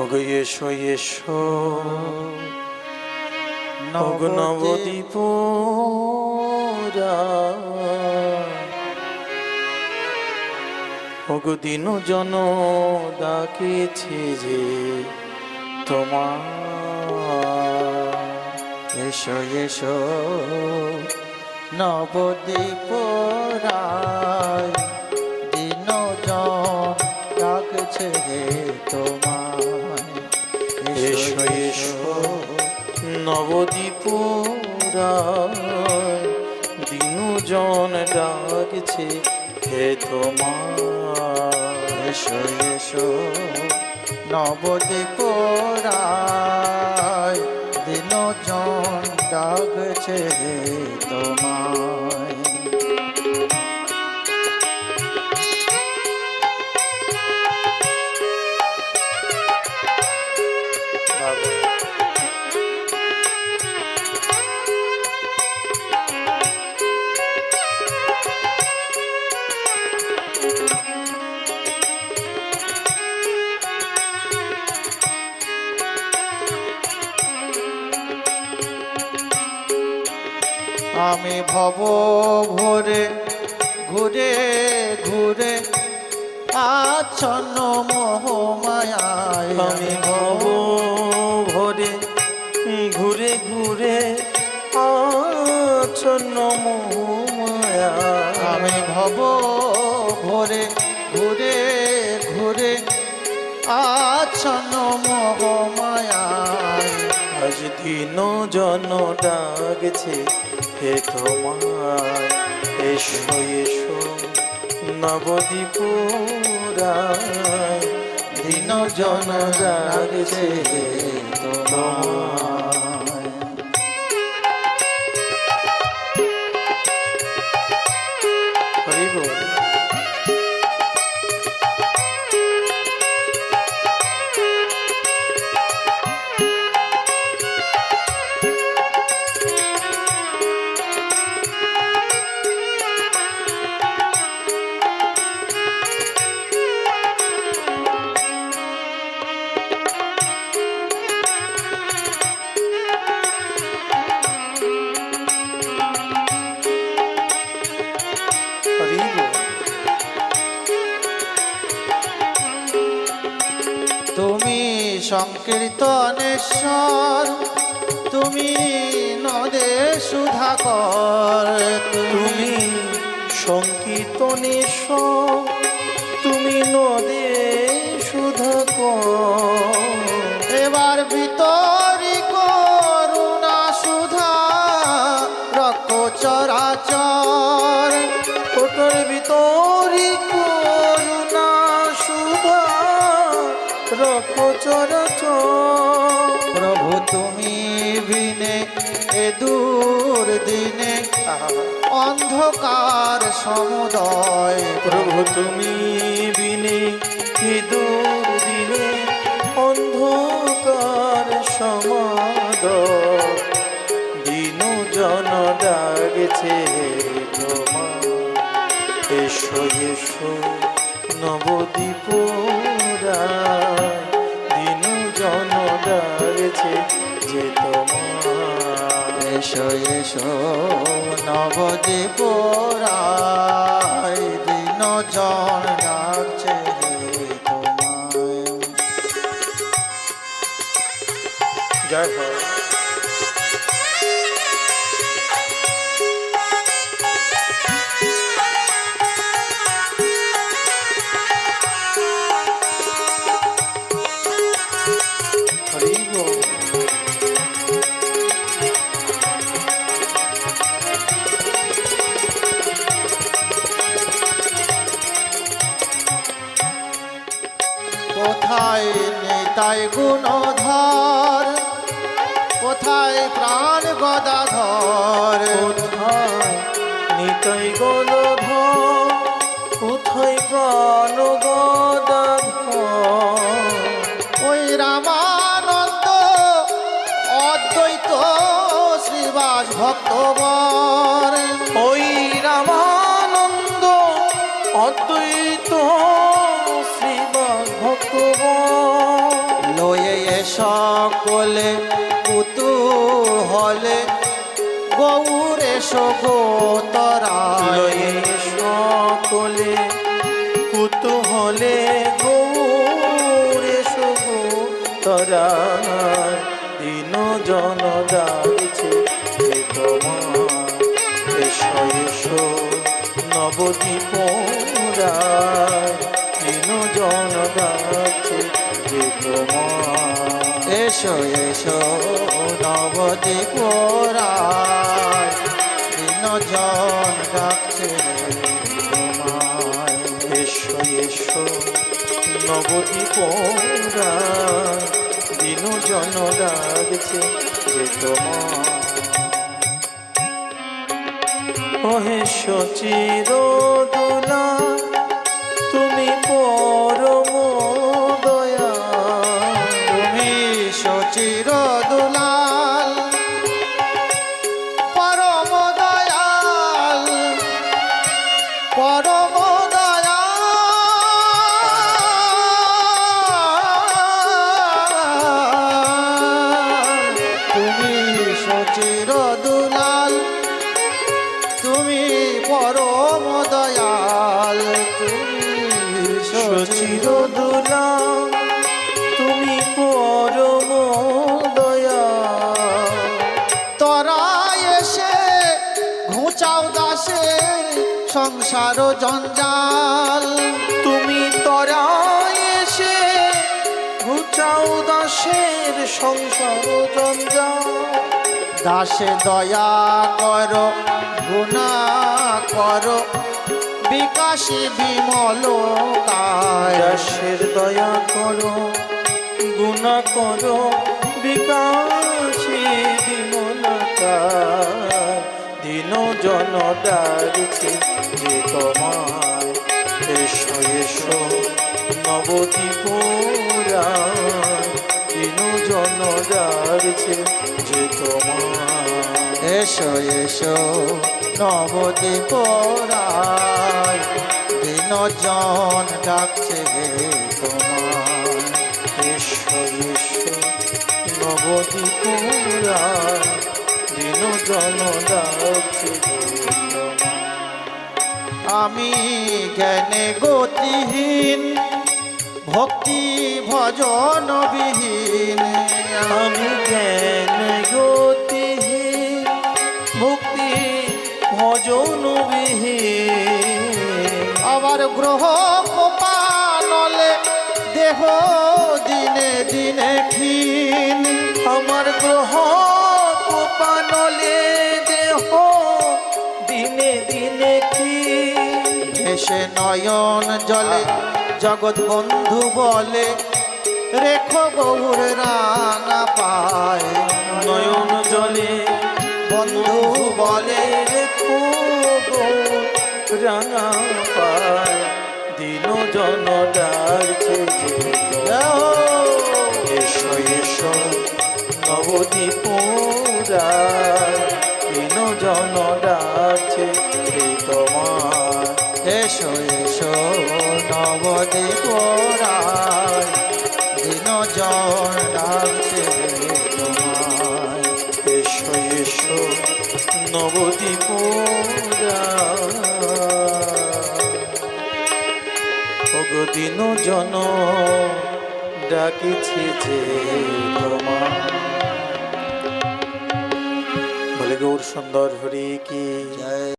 ওগো এসো এসো ওগো নবদ্বীপ ওগো দিন জন ডাকেছে যে তোমার। এসো এসো নবদ্বীপ রায়, দিন জন ডাকছে তোমায়। এসো এসো নবদ্বীপ দিন জন ডাকছে হে তোমার। এসো এসো নবদ্বীপ রায়, দিন জন ডাকছে তোমায়। আমি ভব ভরে ঘুরে ঘুরে আচ্ছন্ন মোহমায়ায়। আমি ভব ভরে ঘুরে ঘুরে আচ্ছন্ন মোহমায়া। আমি ভব ভরে ঘুরে ঘুরে আচ্ছন্ন মোহমায়ায়। আজ দিন জন ডাকছে হে তোমায়। এসো এসো নবদ্বীপ রায়, দিন জন ডাকছে তোমায়। হরি বল। তুমি সংকীর্তনেশ্বর, তুমি নদে সুধাকর। তুমি সংকীর্তনেশ্বর, তুমি নদে সুধাকর। এবার ভিতরি করুণা সুধা রক্ষ চরাচর। ওটার ভিতরি করুণা সুধা রক্ষ চরাচর। প্রভু তুমি বিনে এ দূর দিনে অন্ধকার সমুদয়। প্রভু তুমি বিনে কি দূর দিনে অন্ধকার সমাদ। দিন জন ডাকছে তোমার। এসো এসো নবদ্বীপ রায়, দিন জন ডাকছে যে তোমার। এসো এসো নবদ্বীপ রায়, দিন জন ডাকছে তোমায়। জয় হোক। হরি বল। কোথায় নিতাই গুণধর, কোথায় প্রাণ গদাধর। কোথায় নিতাই গলধর, কোথায় প্রাণ গদাধর। ওই রামানন্দ অদ্বৈত শ্রীবাস ভক্তবর। ওই রামানন্দ অদ্বৈত শ্রীবাস ভক্তবর। সকলে কুতূহলে গৌরে সগোতরা লয়ে সকলে কুতূহলে গৌরে সগো তরা দিন জন ডাকছে হে তোমার এসো এসো নবদ্বীপ দিন জন ডাকছে হে তোমার এসো এসো নবদ্বীপরায় দিনজন ডাকছে তোমায় এসো এসো নবদ্বীপ দিন জন ডাকছে যে তোমার ওহে সচির দোলা তুমি পরম দয়া তুমি সচির দুলাল পরম দয়াল পরম দয়াল তুমি সচির দুলাল তুমি পরম দয়াল তুমি সচির দোলা তুমি পরম দয়া তোরা এসে ঘুচাও দাসের সংসার জঞ্জাল তুমি তরা এসে ঘুচাও দাসের সংসার জঞ্জাল দাসে দয়া করো গুণা করো বিকাশী বিমল কায় দাসের দয়া করো গুণা করো বিকাশে বিমলতা দিন জন ডাকছে যে তোমায় এসো এসো নবদ্বীপ দিন জন ডাকছে যে তোমায় এসো এসো নবদ্বীপরায় দিনজন ডাকছে তোমায় এসো এসো নবদ্বীপ দিন জন ডাকছে যে তোমায় আমি জ্ঞানে গতিহীন ভক্তি ভজন বিহীন আমি জ্ঞান গতিহীন মুক্তি ভজন বিহীন আবার গ্রহ কোপানলে দেহ দিনে দিনে ক্ষীণ আমার গ্রহ কোপানলে দেহ দিনে দিনে কি ভেসে নয়ন জলে জগৎ বন্ধু বলে রেখো গৌর রাঙা পায় নয়ন জলে বন্ধু বলে রেখো রাঙা পায় দিন জন ডাকছে যে এসো এসো নবদ্বীপ দিন জন ডাকছে হে তোমার এসো এসো নবদ্বীপরায় দিনজন ডাকছে তোমায় এসো এসো নবদ্বীপ দিন জন ডাকিছে যে তোমার বলে গৌর সুন্দর হরি কি জয়